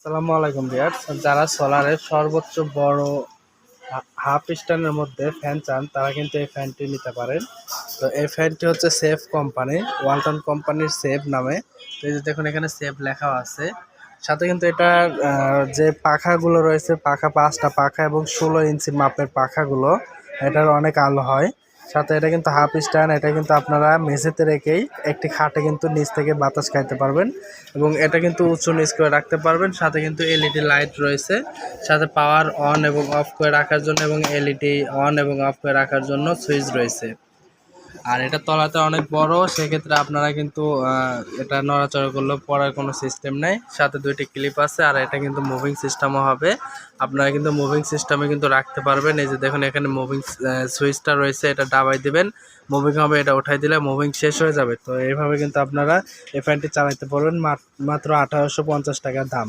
আসসালামু আলাইকুম ভিউয়ার্স। যারা সোলারের সর্বোচ্চ বড় হাফ স্ট্যান্ডের মধ্যে ফ্যান চান তারা কিন্তু এই ফ্যানটি নিতে পারেন। তো এই ফ্যানটি হচ্ছে সেফ কোম্পানি, ওয়ালটন কোম্পানির সেফ নামে। তো এই যে দেখুন এখানে সেফ লেখা আছে। সাথে কিন্তু এটার যে পাখাগুলো রয়েছে, পাখা 5টা পাখা এবং 16 ইঞ্চি মাপের পাখাগুলো, এটার অনেক আলো হয়। সাথে এটা কিন্তু হাফ স্ট্যান্ড, এটা কিন্তু আপনারা মেঝেতে রেখেই একটি খাটে কিন্তু নিচ থেকে বাতাস খাইতে পারবেন এবং এটা কিন্তু উঁচু নিচ করে রাখতে পারবেন। সাথে কিন্তু এলইডি লাইট রয়েছে, সাথে পাওয়ার অন এবং অফ করে রাখার জন্য এবং এলইডি অন এবং অফ করে রাখার জন্য সুইচ রয়েছে। আর এটা তলাতে অনেক বড়, সেক্ষেত্রে আপনারা কিন্তু এটা নড়াচড়া করলেও পড়ার কোনো সিস্টেম নেই। সাথে 2টি ক্লিপ আছে, আর এটা কিন্তু মুভিং সিস্টেমও হবে। আপনারা কিন্তু মুভিং সিস্টেমে কিন্তু রাখতে পারবেন। এই যে দেখুন এখানে মুভিং সুইচটা রয়েছে, এটা দাবাই দিবেন, মুভিং হবে, এটা উঠাই দিলে মুভিং শেষ হয়ে যাবে। তো এইভাবে কিন্তু আপনারা এই ফ্যানটি চালাতে পারবেন। মাত্র 1850 টাকা দাম।